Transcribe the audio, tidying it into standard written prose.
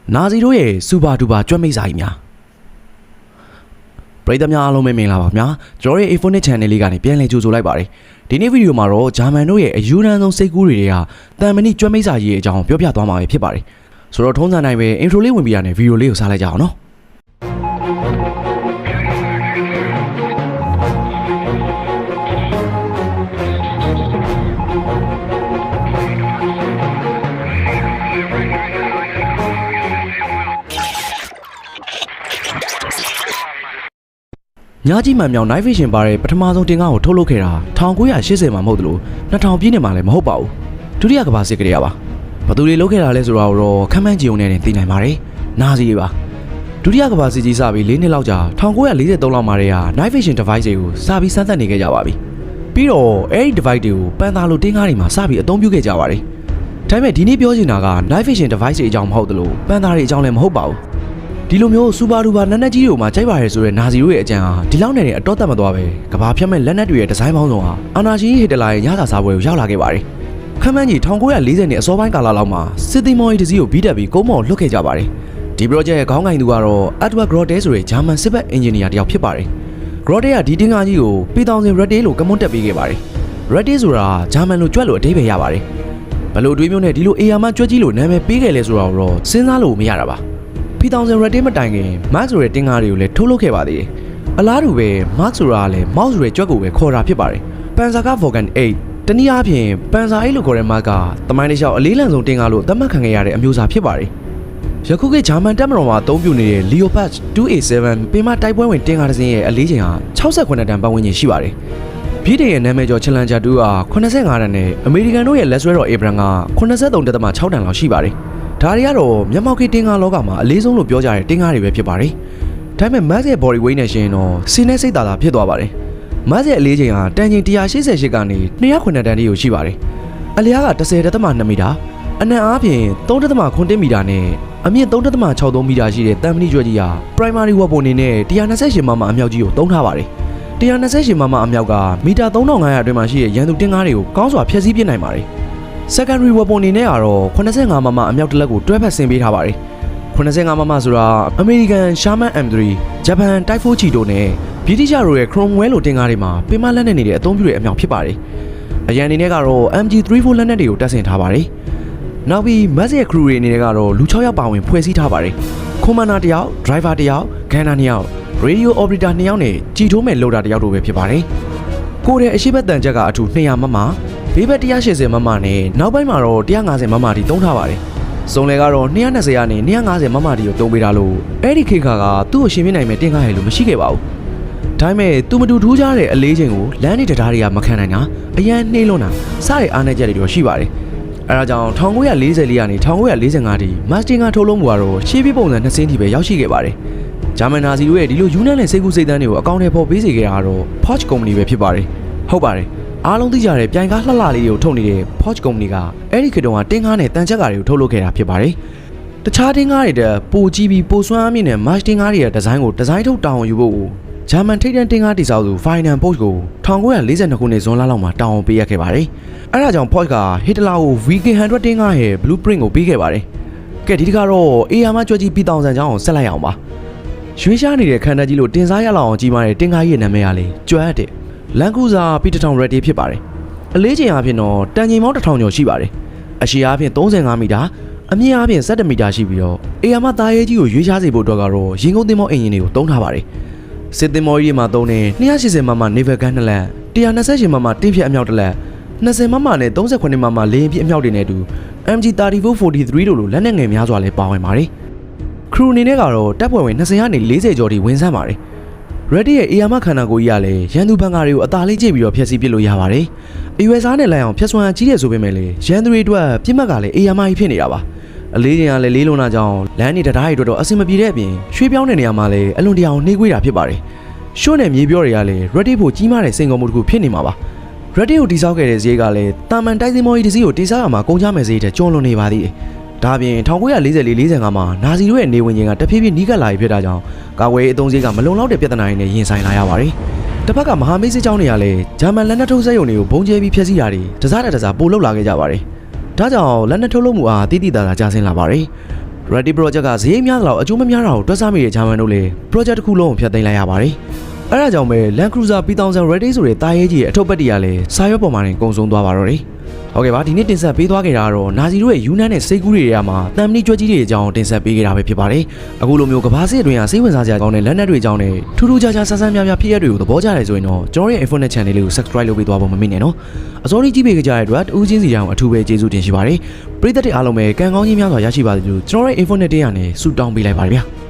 နာဇီတို့ရဲ့စူပါဒူပါကြွက်မိတ်စာကြီးများပရိသတ်များအားလုံးပဲမင်္ဂလာပါခင်ဗျာကျွန်တော်ရဲ့ A4 Channel လေးကနေပြန်လည်ကြိုဆိုလိုက်ပါတယ်ဒီနေ့ဗီဒီယိုမှာတော့ဂျာမန်တို့ရဲ့အယူရန်ဆုံးစိတ်ကူးတွေကတန်မဏိကြွက်မိတ်စာကြီးရဲ့အကြောင်းပြောပြသွားမှာဖြစ်ပါတယ်ဆိုတော့ထုံးစံတိုင်းပဲ intro လေးဝင်ပြီးရတယ်ဗီဒီယိုလေးကိုစားလိုက်ကြအောင်နော်ညာကြီးမှန်မြောင် Night Vision ပါတဲ့ပထမဆုံးတင်ကားကိုထုတ်လုပ်ခဲ့တာ1980မှာမဟုတ်သလို2000ပြည့်နှစ်မှာလည်းမဟုတ်ပါဘူးဒုတိယကမ္ဘာစစ်ကလေးပါဘသူတွေလုပ်ခဲ့တာလဲဆိုတာကိုတော့ခမ်းမှန်းကြည့်ုံနဲ့တင်သိနိုင်ပါတယ်နာဇီတွေပါဒုတိယကမ္ဘာစစ်ကြီးစပြီး4နှစ်လောက်ကြာ1943လောက်မှာတည်းက Night Vision device တွေကိုစပြီးစမ်းသပ်နေခဲ့ကြပါပြီပြီးတော့အဲဒီ device တွေကိုပန်သာလိုတင်ကားတွေမှာစပြီးအသုံးပြုခဲ့ကြပါတယ်ဒါပေမဲ့ဒီနေ့ပြောချင်တာက Night Vision device တွေအကြောင်းမဟုတ်သလိုပန်သာတွေအကြောင်းလည်းမဟုတ်ပါဘူးဒီလိုမျိုးစူပါဒူပါလက်နက်ကြီးတွေမှာကြိုက်ပါရဲဆိုတဲ့နာဇီတို့ရဲ့အကြံဟာဒီလောက်နဲ့အတော့တက်မသွားပဲကဘာဖြတ်မဲ့လက်နက်တွေရဲ့ဒီဇိုင်းပေါင်းစုံဟာအာနာရှင်ဟစ်တလာရဲ့ညစာစားပွဲကိုရောက်လာခဲ့ပါတယ်ခမ်းမှန်းကြီး1940နှစ်အစောပိုင်းကာလလောက်မှာစစ်သည်မော်ရီတစီကိုဘီးတက်ပြီးကုန်းမော်လွတ်ခဲ့ကြပါတယ်ဒီ project ရဲ့ခေါင်းကိုင်သူကတော့ Edward Grote ဆိုတဲ့ဂျာမန်စစ်ဘက်အင်ဂျင်နီယာတစ်ယောက်ဖြစ်ပါတယ် Grote ကဒီတင်ကားကြီးကိုပေတောင်စင် Rete လို့ကမွန်းတက်ပေးခဲ့ပါတယ် Rete ဆိုတာဂျာမန်လိုကြွက်လို့အဓိပ္ပာယ်ရပါတယ်ဘလို့တွေးမျိုးနဲ့ဒီလိုအေယာမကြွက်ကြီးလို့နာမည်ပေးခဲ့လဲဆိုတာကိုတော့စဉ်းစားလို့မရတာပါ2000 Rete မတိုင်ခင် Mark ဆိုတဲ့တင်ကားတွေကိုလည်းထုတ်လုပ်ခဲ့ပါသေးတယ်အလားတူပဲ Mark ဆိုတာကလည်း Mouse ဆိုတဲ့ကြွက်ကိုပဲခေါ်တာဖြစ်ပါတယ် Panzer Volcan 8တနည်းအားဖြင့် Panzer 8လို့ခေါ်တဲ့ Mark ကတမိုင်းတစ်လျှောက်အလေးလံဆုံးတင်ကားလို့သတ်မှတ်ခံခဲ့ရတဲ့အမျိုးအစားဖြစ်ပါတယ်ယခုခေတ်ဂျာမန်တပ်မတော်မှာအသုံးပြုနေတဲ့ Leopard 2A7 ပင်မတိုက်ပွဲဝင်တင်ကားတစ်စင်းရဲ့အလေးချိန်ဟာ68တန်ပတ်ဝန်းကျင်ရှိပါတယ်ဗြိတိန်ရဲ့နာမည်ကျော် Challenger 2က85တန်နဲ့အမေရိကန်တို့ရဲ့လက်ဆွဲတော် Abrams က83.6တန်လောက်ရှိပါတယ်ဒါတွေကတော့မျက်မှောက်ခေတ်တင်ကားလောကမှာအလေးဆုံးလို့ပြောကြတဲ့တင်ကားတွေပဲဖြစ်ပါတယ်ဒါပေမဲ့ Max ရဲ့ body weight နဲ့ရှင်တော့စင်းနဲ့စိတ်သာဖြစ်သွားပါတယ် Max ရဲ့အလေးချိန်ဟာတန်ချိန်188ကနေ209တန်တိကိုရှိပါတယ်အလျားက10.2 မီတာအနံအားဖြင့်3.9 မီတာနဲ့အမြင့်3.63 မီတာရှိတဲ့တန်မဏိကျွဲကြီးဟာ primary weapon အနေနဲ့128မမအမြောက်ကြီးကိုသုံးထားပါတယ်128မမအမြောက်ကမီတာ3500အတွင်းမှာရှိတဲ့ရန်သူတင်ကားတွေကိုကောင်းစွာဖျက်ဆီးပစ်နိုင်ပါတယ် secondary weapon အနေနဲ့ကတော့85မမအမြောက်တစ်လက်ကိုတွဲဖက်ဆင်ပေးထားပါတယ်85မမဆိုတာအမေရိကန် Sherman M3 ဂျပန် Type 4 Cheeto နဲ့ဗြိတိရှတို့ရဲ့ Cromwell လိုတင်ကားတွေမှာပင်မလက်နက်တွေနဲ့အသုံးပြုတဲ့အမြောက်ဖြစ်ပါတယ်အရန်အနေနဲ့ကတော့ MG34 လက်နက်တွေကိုတပ်ဆင်ထားပါတယ်နောက်ပြီး Max ရဲ့ crew တွေအနေနဲ့ကတော့လူ6ယောက်ပါဝင်ဖွဲ့စည်းထားပါတယ် Commander တစ်ယောက် Driver တစ်ယောက် Gunner 2ယောက် Radio Operator 2ယောက်နဲ့ကြည်ထိုးမဲ့ Loader တစ်ယောက်တို့ပဲဖြစ်ပါတယ်ကိုယ်ရဲ့အရှိတ်တန်ချက်ကအထူ200မမဘေးဘက်180မမနဲ့နောက်ပိုင်းမှာတော့150မမတီသုံးထားပါတယ်စုံလေကတော့220ကနေ250မမတီကိုသုံးပေးတာလို့အဲ့ဒီခေတ်ကသူ့ကိုရှင်ပြနိုင်မဲ့တင်ကားရလို့မရှိခဲ့ပါဘူးဒါပေမဲ့သူမတူထူးခြားတဲ့အလေးချိန်ကိုလမ်းနေတရားတွေကမခံနိုင်တာအရန်နှေးလွန်းတာစတဲ့အားနည်းချက်တွေတော့ရှိပါတယ်အဲဒါကြောင့်1944ကနေ1945ထိမတ်စတင်ကထုတ်လုပ်မှုကတော့ရှေးပြပုံစံ2စင်းထိပဲရောက်ရှိခဲ့ပါတယ်ဂျာမန်နာဇီတို့ရဲ့ဒီလိုယူနန်နဲ့စိတ်ကူးစိတ်တန်းတွေကိုအကောင့်ထဲပေါ်ပေးစေခဲ့တာကတော့ Porsche Company ပဲဖြစ်ပါတယ်ဟုတ်ပါတယ်အားလုံးသိကြတဲ့ပြိုင်ကားလှလှလေးတွေကိုထုတ်နေတဲ့ Porsche Company ကအဲ့ဒီခေတ်တုန်းကတင်ကားနဲ့တန်ချက်ကားတွေကိုထုတ်လုပ်ခဲ့တာဖြစ်ပါတယ်တခြားတင်ကားတွေတဲ့ပိုကြီးပြီးပိုစွမ်းအားမြင့်တဲ့ March တင်ကားတွေရဲ့ဒီဇိုင်းကိုဒီဇိုင်းထုတ်တောင်းယူဖို့ဂျာမန်ထိပ်တန်းတင်ကားတိစောက်သူ Ferdinand Porsche ကို1942ခုနှစ်ဇွန်လလောက်မှာတောင်းပေးရခဲ့ပါတယ်အဲ့ဒါကြောင့် Porsche ကဟစ်တလာကို VK100 တင်ကားရဲ့ blueprint ကိုပေးခဲ့ပါတယ်ကဲဒီတစ်ခါတော့အေယာမကြွကြီးပြည်တောင်ဆန်ကျောင်းကိုဆက်လိုက်အောင်ပါရွှေရှားနေတဲ့ခန္ဓာကြီးလို့တင်စားရလောက်အောင်ကြီးမားတဲ့တင်ကားရဲ့နာမည်ကလေကျွမ်းတဲ့လန်ကူဇာပီတထောင် Rete ဖြစ်ပါတယ်အလေးချိန်အားဖြင့်တော့တန်ချိန်ပေါင်း1000ကျော်ရှိပါတယ်အရှည်အားဖြင့်35မီတာအမြင့်အားဖြင့်17မီတာရှိပြီးတော့အေယာမသားရဲကြီးကိုရွေးရှားစေဖို့အတွက်ကတော့ရင်ကုန်သင်္ဘောအင်ဂျင်တွေကိုသုံးထားပါတယ်စစ်သင်္ဘောကြီးမှာသုံးတဲ့280မမ naval gun 2လက်128မမတင်းဖြတ်အမြောက်တစ်လက်20မမနဲ့38မမလေယာဉ်ပြအမြောက်တွေနဲ့အတူ MG3443 တို့လိုလက်နက်ငယ်များစွာလည်းပါဝင်ပါတယ်ခရူအနေနဲ့ကတော့တပ်ဖွဲ့ဝင်20ကနေ40ကျော်ထိဝင်ဆန်းပါတယ်Rete ရဲ့အေယာမခန္ဓာကိုယ်ကြီးကလည်းရန်သူဘန်ကာတွေကိုအသာလေးကျိတ်ပြီးတော့ဖျက်ဆီးပစ်လို့ရပါတယ်။အရွယ်စားနဲ့လိုက်အောင်ဖျက်ဆွမ်းကြီးတယ်ဆိုပေမဲ့လည်းရန်သူတွေအတွက်ပြစ်မှတ်ကလည်းအေယာမကြီးဖြစ်နေတာပါ။အလေးချိန်ကလည်းလေးလုံးလာကြောင်းလမ်းနေတရားတွေတော့အဆင်မပြေတဲ့အပြင်ရွှေပြောင်းတဲ့နေရာမှာလည်းအလွန်တရာနှေးကွေးတာဖြစ်ပါတယ်။ရှုံးနဲ့မြေပြောတွေကလည်း Rete ဖို့ကြီးမားတဲ့စိန်ခေါ်မှုတစ်ခုဖြစ်နေမှာပါ။ Rete ကိုတိစောက်ခဲ့တဲ့ဈေးကလည်းတာမန်တိုက်စင်မော်ကြီးတစ်စီးကိုတိစောက်ရမှာကုန်ကြမယ်ဈေးတဲ့ကျွန်းလွန်နေပါသေးတယ်။ဒါပြင်1944-45မှာနာဇီတို့ရဲ့နေဝင်ခြင်းကတဖြည်းဖြည်းနီးကပ်လာပြီးဖြစ်တာကြောင့်ကာကွယ်ရေးအသုံးစရိတ်ကမလုံလောက်တဲ့ပြဿနာတွေနဲ့ရင်ဆိုင်လာရပါတယ်။တစ်ဖက်ကမဟာမိတ်စစ်ကြောင်းတွေကလည်းဂျာမန်လက်နက်ထုတ်စက်ရုံတွေကိုဘုံကျဲပြီးဖျက်ဆီးတာတွေတစားပို့လုပ်လာခဲ့ကြပါတယ်။ဒါကြောင့်လက်နက်ထုတ်လုပ်မှုအားတိတိကျကျကျဆင်းလာပါတယ်။ Ready project ကဈေးများတော့အကျိုးမများတာကိုတွက်ဆမိတဲ့ဂျာမန်တို့လည်း project တစ်ခုလုံးကိုဖျက်သိမ်းလိုက်ရပါတယ်။အဲဒါကြောင့်ပဲ Land Cruiser P1000 Ready ဆိုတဲ့တာရဲကြီးရဲ့အထုပ်ပတ်တွေကလည်းစာရွက်ပေါ်မှာတင်ကုန်ဆုံးသွားပါတော့တယ်။ဟုတ်ကဲ့ပါဒီနေ့တင်ဆက်ပေးသွားခဲ့တာကတော့နာဇီတို့ရဲ့ယူနန်နဲ့စိတ်ကူးတွေထဲမှာတမ်မနီကြွက်ကြီးတွေအကြောင်းတင်ဆက်ပေးခဲ့တာပဲဖြစ်ပါတယ်။အခုလိုမျိုးကဘာစစ်အတွင်းကစိတ်ဝင်စားစရာကောင်းတဲ့လက်နက်တွေအကြောင်းနဲ့ထူးထူးခြားခြားဆန်းဆန်းများများဖြစ်ရတွေကိုသဘောကျတယ်ဆိုရင်တော့ကျွန်တော်ရဲ့ Info Net Channel လေးကို Subscribe လုပ်ပေးသွားဖို့မမေ့နဲ့နော်။အစောကြီးကြည့်ပေးကြတဲ့အတွက်ဦးချင်းစီတောင်အထူးပဲကျေးဇူးတင်ရှိပါတယ်။ပရိသတ်တွေအားလုံးပဲကံကောင်းကြီးများစွာရရှိပါစေလို့ကျွန်တော်ရဲ့ Info Net တရားနဲ့ဆုတောင်းပေးလိုက်ပါရဗျာ။